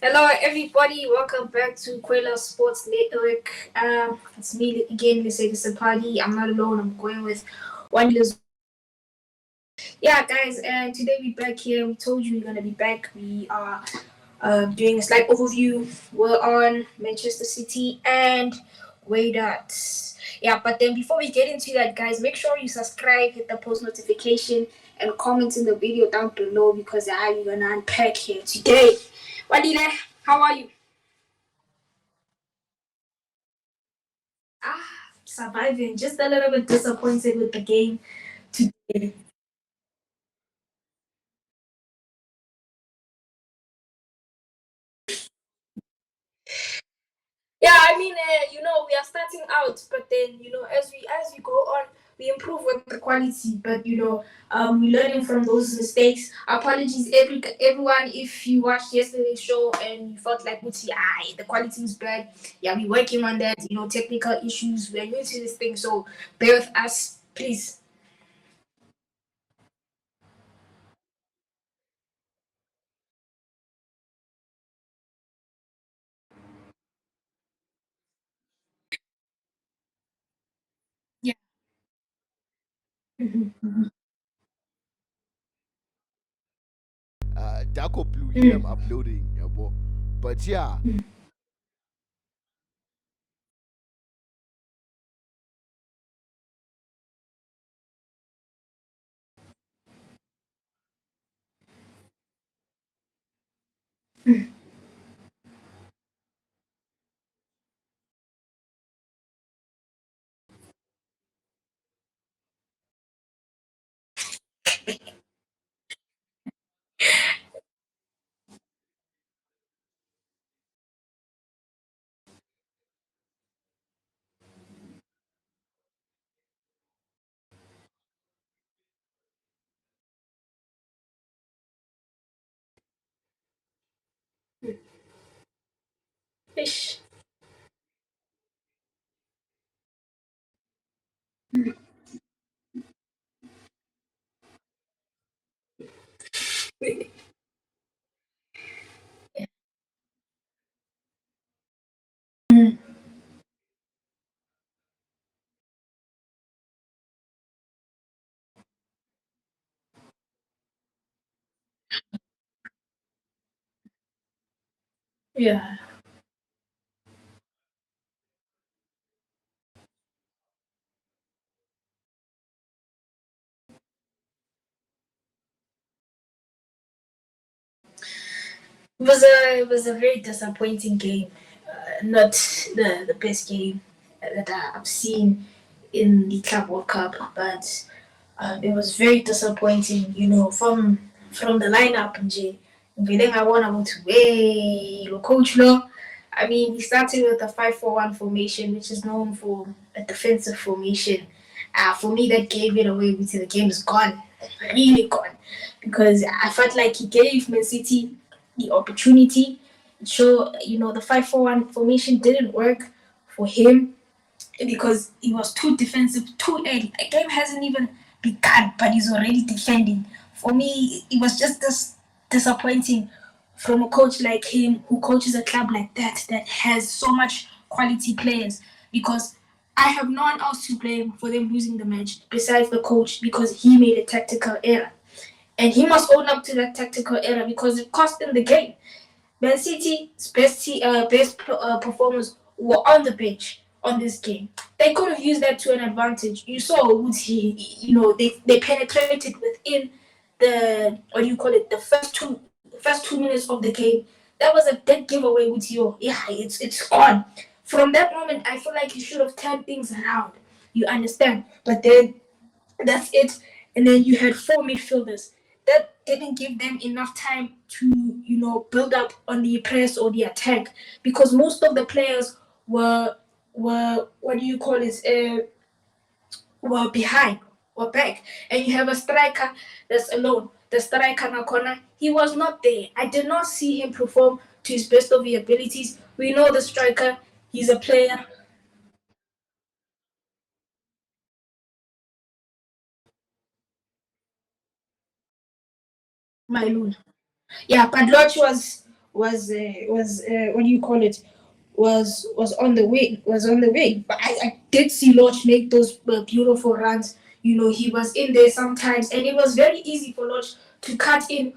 Hello, everybody. Welcome back to Kwela Sports Network. It's me again, Mercedes Party. I'm not alone. I'm going with one. Yeah, guys. And today we're back here. We told you we're gonna be back. We are doing a slight overview. We're on Manchester City and Wydad. Yeah, but then before we get into that, guys, make sure you subscribe, hit the post notification, and comment in the video down below because we're gonna unpack here today. Wadile, how are you? Surviving. Just a little bit disappointed with the game today. Yeah, I mean, we are starting out, but then as we go on, we improve with the quality. But we're learning from those mistakes. Apologies, everyone, if you watched yesterday's show and you felt like, the quality is bad. Yeah, we're working on that. Technical issues. We're new to this thing, so bear with us, please. Yeah. Dako Blue, hear Mm. him uploading, yeah, but yeah, Ish. Mm. Yeah. It was a very disappointing game. Not the best game that I've seen in the Club World Cup, but it was very disappointing. From the lineup, nje. Vele ngabona ukuthi lo coach lo. I mean, he started with a 5-4-1 formation, which is known for a defensive formation. For me, that gave it away because the game is gone, really gone, because I felt like he gave Man City the opportunity. So the 5-4-1 formation didn't work for him because he was too defensive too early. The game hasn't even begun, but he's already defending. For me, it was just this disappointing from a coach like him who coaches a club like that has so much quality players because I have no one else to blame for them losing the match besides the coach because he made a tactical error. And he must own up to that tactical error because it cost them the game. Man City's best performers were on the bench on this game. They could have used that to an advantage. You saw Wuti, they penetrated within the what do you call it, the first 2 minutes of the game. That was a dead giveaway with you. Yeah, it's gone. From that moment, I feel like you should have turned things around. You understand? But then that's it. And then you had four midfielders. That didn't give them enough time to, build up on the press or the attack because most of the players were what do you call it? Were behind, were back, and you have a striker that's alone. The striker Nakona, he was not there. I did not see him perform to his best of his abilities. We know the striker. He's a player. My lord. Yeah, but Lodge what do you call it, was on the wing, but I did see Lodge make those beautiful runs. He was in there sometimes, and it was very easy for Lodge to cut in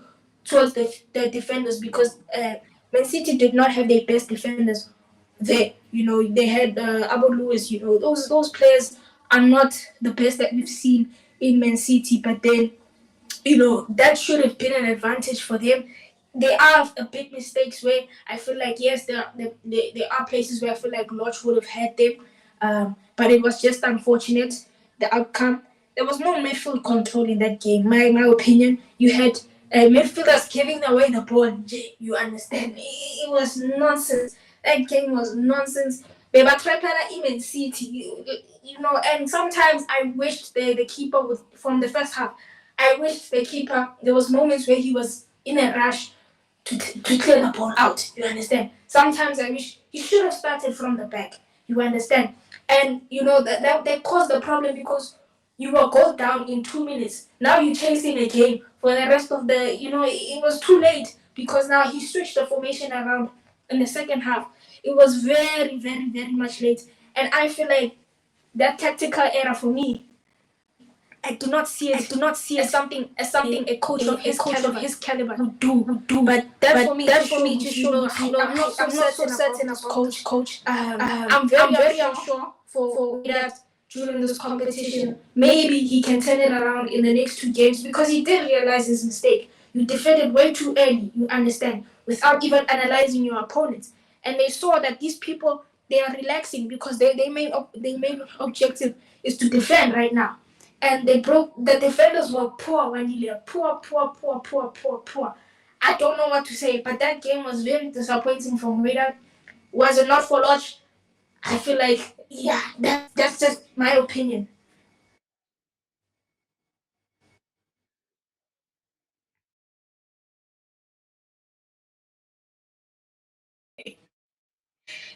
towards the defenders, because Man City did not have their best defenders there. They had Abu Lewis. Those players are not the best that we've seen in Man City, but then that should have been an advantage for them. There are a big mistakes where I feel like, yes, there are places where I feel like Lodge would have had them, but it was just unfortunate, the outcome. There was no midfield control in that game. My opinion, you had midfielders giving away the ball. You understand? It was nonsense. That game was nonsense. But even City, and sometimes I wished the keeper would, from the first half, I wish the keeper, there was moments where he was in a rush to clear the ball out. You understand? Sometimes I wish he should have started from the back. You understand? And that caused the problem, because you were goal down in 2 minutes. Now you're chasing a game for the rest of it was too late, because now he switched the formation around in the second half. It was very, very, very much late. And I feel like that tactical error for me, I do not see it. As something a coach of his caliber would do. But that for me just shows I'm not so certain about this coach. I'm very unsure for that during this competition. Maybe he can turn it around in the next 2 games, because he did realize his mistake. You defended way too early. You understand, without even analyzing your opponents, and they saw that these people, they are relaxing, because their main objective is to defend right now, and they broke. The defenders were poor, Wanile. Poor. I don't know what to say, but that game was very disappointing from Wydad. Was it not for Lodge? I feel like, yeah, that's just my opinion.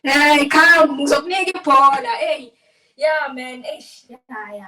Hey, come, ngizokuniga ibhola. Hey, yeah, man. Hey, yeah.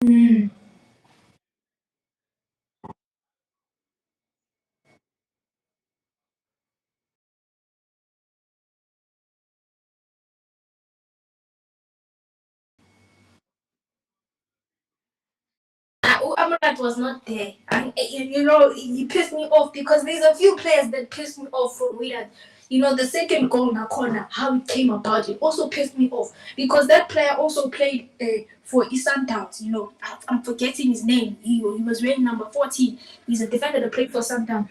Mm. Amrat was not there. And he pissed me off, because there's a few players that pissed me off from Wydad. The second goal in the corner, how it came about, it also pissed me off, because that player also played for Sundowns. I'm forgetting his name. He was wearing number 14. He's a defender that played for Sundowns.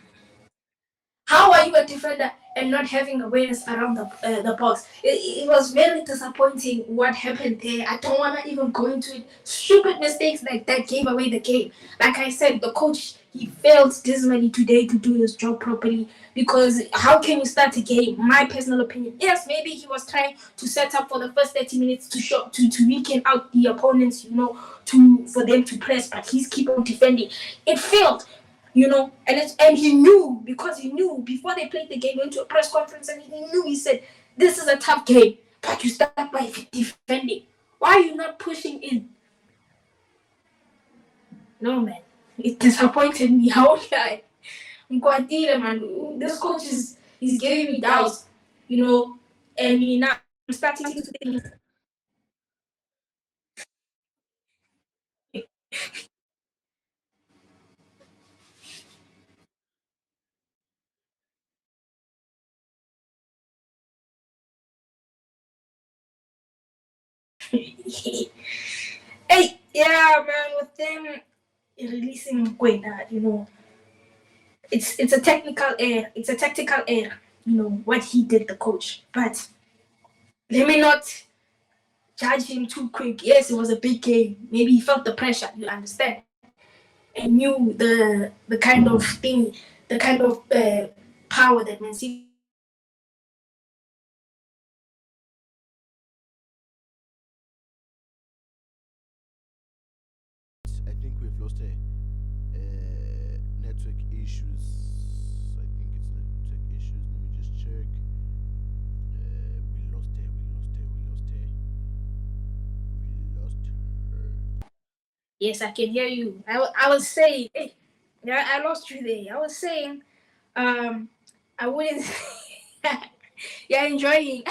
How are you a defender and not having awareness around the box? It was very disappointing what happened there. I don't want to even go into it. Stupid mistakes like that gave away the game. Like I said, the coach, he failed dismally today to do his job properly, because how can you start a game? My personal opinion. Yes, maybe he was trying to set up for the first 30 minutes to show to weaken out the opponents, to for them to press, but he's keep on defending. It failed. And he knew, because he knew before they played the game, went to a press conference, and he knew, he said, this is a tough game, but you start by defending. Why are you not pushing in? No, man. It disappointed me. How I Nkwatile, man. This coach is giving me doubts, and now I'm starting to think. Hey, yeah, man, with them releasing Mokwena. it's a technical error. It's a tactical error. You know what he did, the coach. But let me not judge him too quick. Yes, it was a big game. Maybe he felt the pressure. You understand, and knew the kind of thing, the kind of power that Man City. I think we've lost a network issues. I think it's network issues. Let me just check. We lost her. We lost her. We lost her. We lost her. Yes, I can hear you. I was saying, yeah, I lost you there. I was saying, um, I wouldn't. You're enjoying.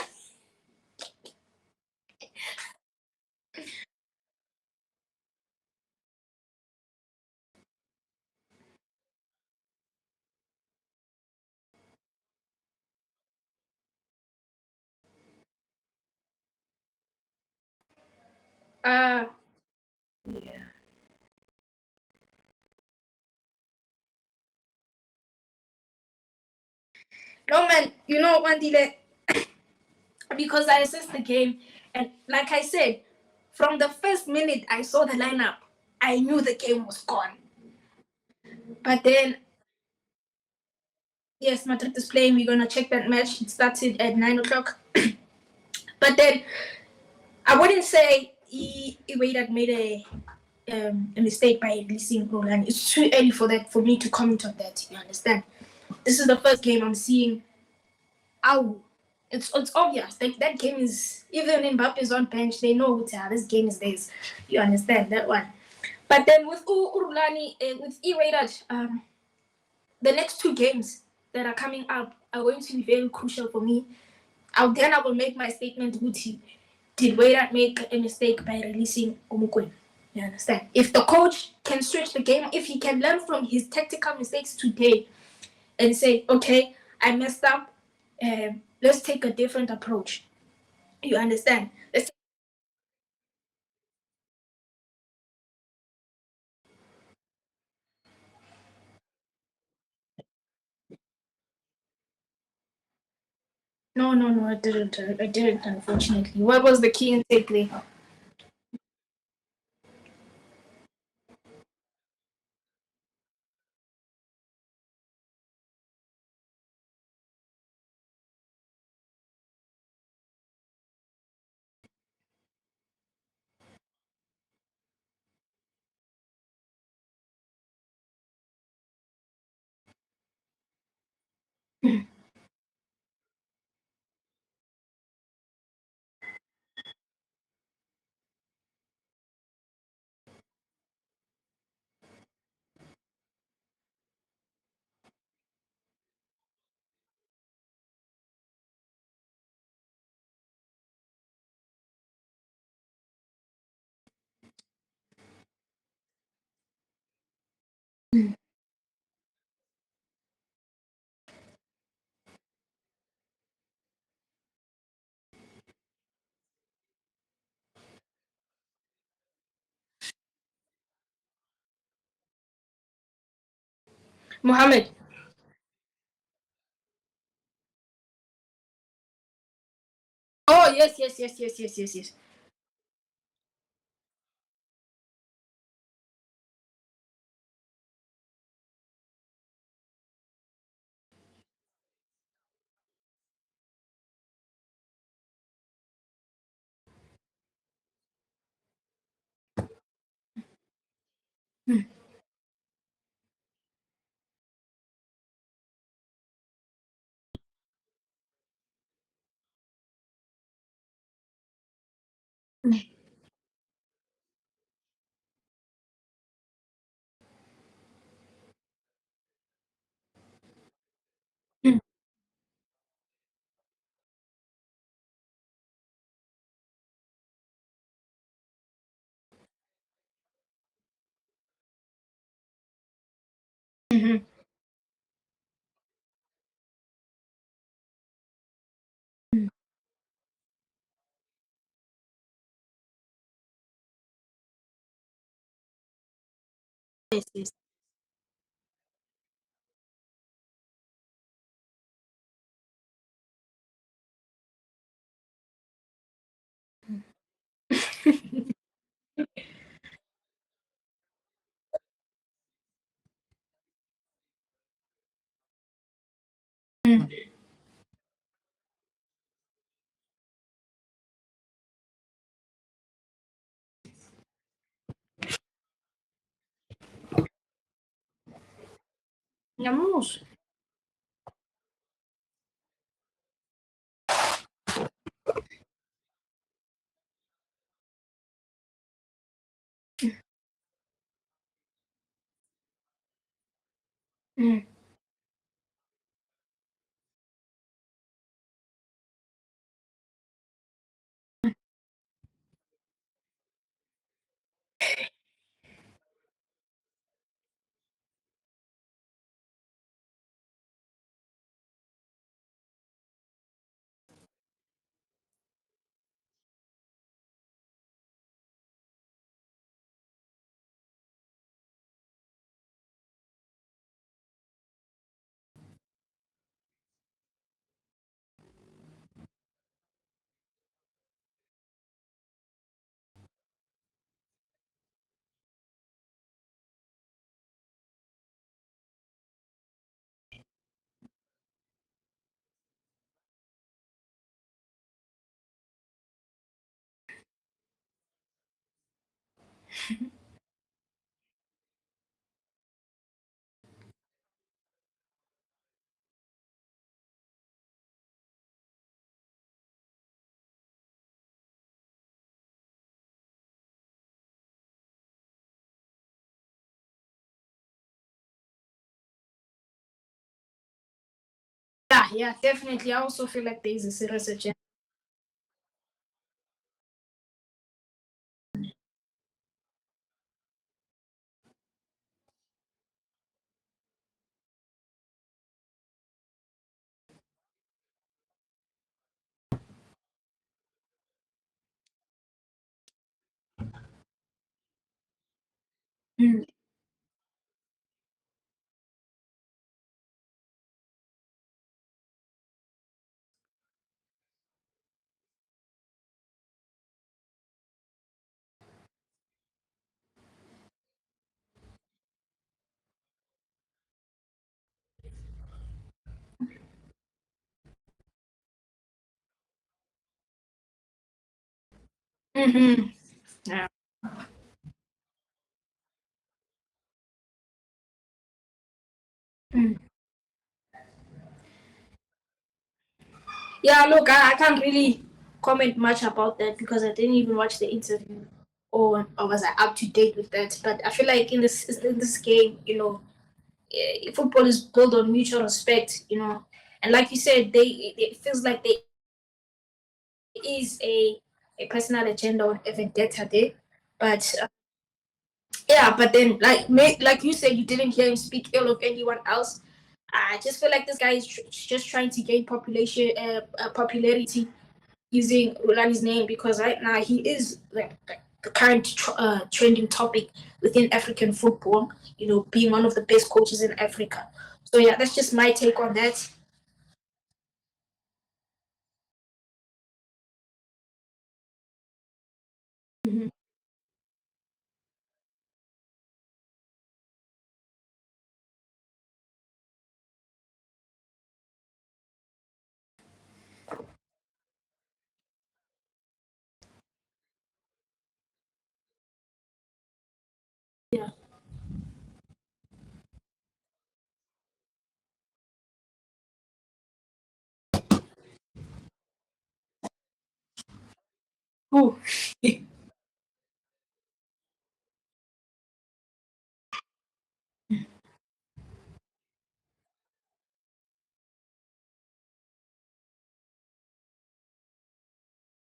Uh, yeah. No man, you know one thing, because I assessed the game, and like I said, from the first minute I saw the lineup, I knew the game was gone. But then, yes, Madrid is playing. We're gonna check that match. It started at 9 o'clock. But then I wouldn't say Wydad made a mistake by releasing Rhulani. It's too early for that for me to comment on that. You understand? This is the first game I'm seeing. Ow. It's obvious. That game is, even Mbappe's on bench, they know this game is theirs. You understand that one. But then with Rhulani, with Wydad, the next two games that are coming up are going to be very crucial for me. I will make my statement. Guti, did Wydad make a mistake by releasing Mokwena? You understand? If the coach can switch the game, if he can learn from his tactical mistakes today and say, okay, I messed up, let's take a different approach. You understand? No, no, no, I didn't. I didn't, unfortunately. What was the key intake there? Mohammed. Oh, yes, yes, yes, yes, yes, yes, yes. Mm-hmm. Yes, yes. Vamos. Mm. Yeah, definitely. I also feel like there is a serious agenda. Mm. Mm-hmm. Yeah. Mm. Yeah, look, I can't really comment much about that because I didn't even watch the interview or was I up to date with that. But I feel like in this game, football is built on mutual respect, and like you said, it feels like there is a personal agenda or a vendetta there, but yeah, but then like you said, you didn't hear him speak ill of anyone else. I just feel like this guy is just trying to gain popularity using Rhulani's name because right now he is like the current trending topic within African football. Being one of the best coaches in Africa. So yeah, that's just my take on that. Mhm. Yeah. Ooh.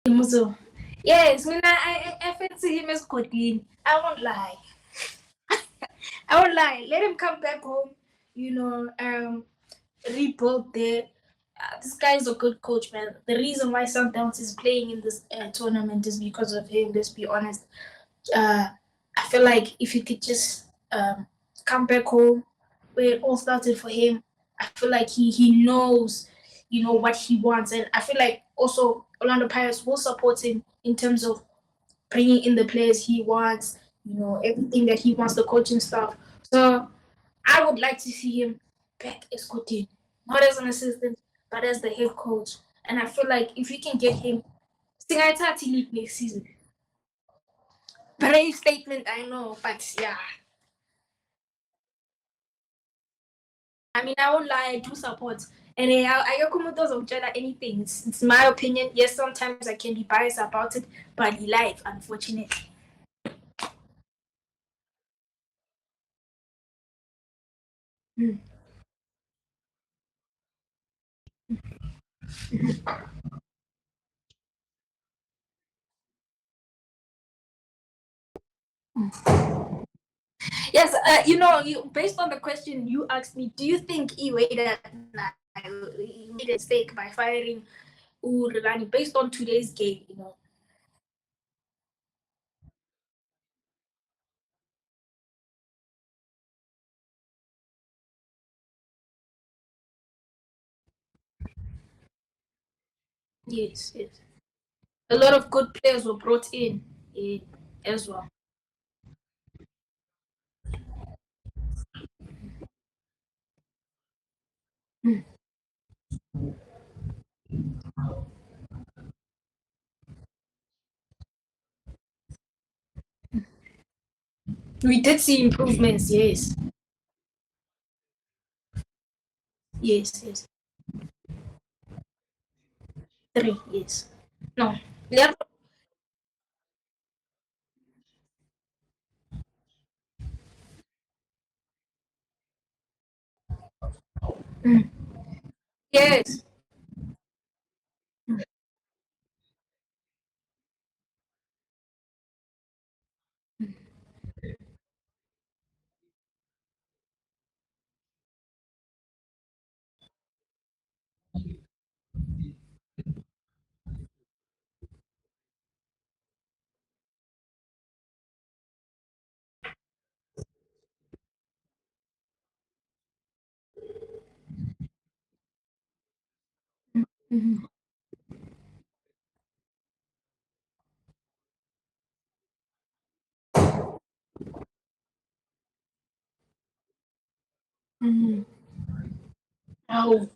Muzo. Yes, I fancy him as Godin. I won't lie. I won't lie. Let him come back home. Rebuild there. This guy is a good coach, man. The reason why Sundowns is playing in this tournament is because of him. Let's be honest. Uh, I feel like if he could just come back home, where it all started for him, I feel like he knows, what he wants, and I feel like also Orlando Pirates will support him in terms of bringing in the players he wants, everything that he wants, the coaching stuff. So I would like to see him back as Cotin. not as an assistant, but as the head coach. And I feel like if we can get him, Singayithatha league next season. Brave statement, I know, but yeah. I mean, I won't lie, I do support. And I don't anything. It's my opinion. Yes, sometimes I can be biased about it, but he life, unfortunately. Mm. Yes, based on the question you asked me, do you think Wydad made a mistake by firing Rhulani based on today's game? Yes, yes. A lot of good players were brought in as well. Mm. We did see improvements, yes. Yes, yes. Three, yes. No. Yeah. Mm. Yes. Mm-hmm. Mm-hmm. Oh.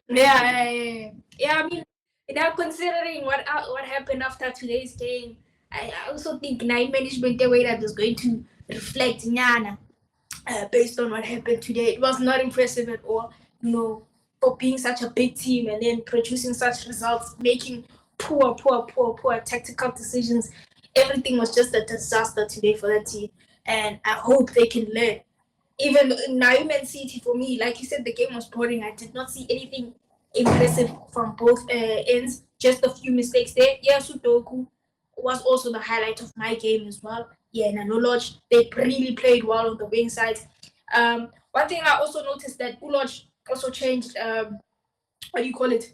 Yeah. I mean, now considering what happened after today's game, I also think night management the way that is going to reflect Nyana based on what happened today. It was not impressive at all. For being such a big team and then producing such results, making poor tactical decisions. Everything was just a disaster today for that team, and I hope they can learn. Even Naiman City, for me, like you said, the game was boring. I did not see anything impressive from both ends. Just a few mistakes there. Yeah, Sudoku was also the highlight of my game as well. Yeah, and Lodge, they really played well on the wing side. One thing I also noticed that Ulodge also changed, what do you call it?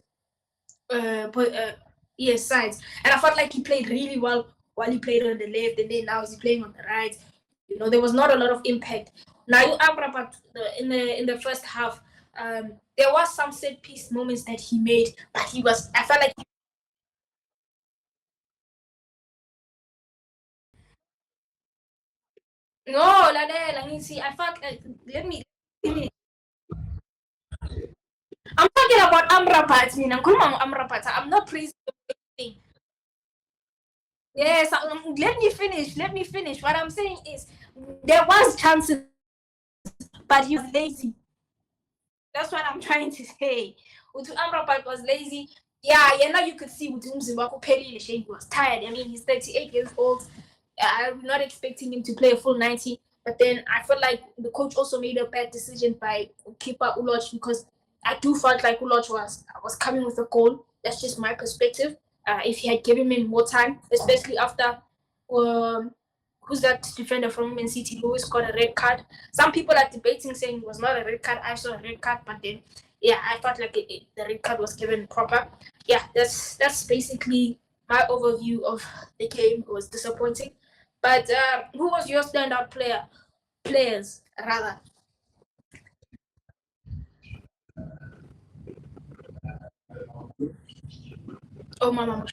But yes, sides. And I felt like he played really well while he played on the left, and then now he's playing on the right. There was not a lot of impact. Now you Amrabat in the first half, there was some set piece moments that he made, but he was. I felt like no, let me see. I felt like let me. I'm talking about Amrabat. I'm Amrabat. I'm not praising anything. Yes, let me finish. Let me finish. What I'm saying is, there was chances, but he was lazy. That's what I'm trying to say. Utu Amrabat was lazy. Yeah, now you could see Utu Mzimbaku Perry he was tired. I mean, he's 38 years old. I'm not expecting him to play a full 90. But then I felt like the coach also made a bad decision by keeper Uloch because I do felt like Uloch was coming with a goal. That's just my perspective. If he had given him more time, especially after um, who's that defender from Man City who always got a red card. Some people are debating saying it was not a red card. I saw a red card, but then yeah, I felt like the red card was given proper. Yeah, that's basically my overview of the game. It was disappointing. But who was your standout player? Players rather. Oh, Mama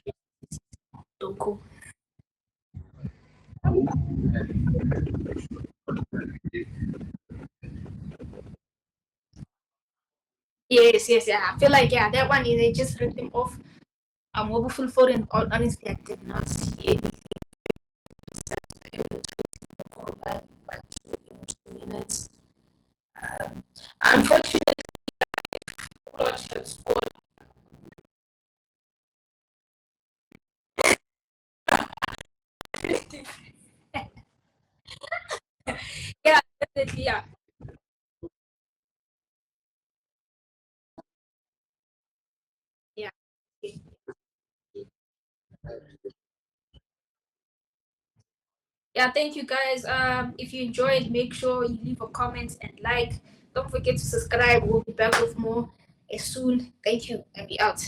Doko. Yes, yeah. I feel like yeah, that one they just ripped him off. I'm hopeful for it. Honestly, I did not see anything for like 2 minutes. Um, Unfortunately, Clutch had scored. Yeah, definitely, yeah. Yeah. Yeah, thank you guys. If you enjoyed, make sure you leave a comment and like. Don't forget to subscribe. We'll be back with more as soon. Thank you and be out.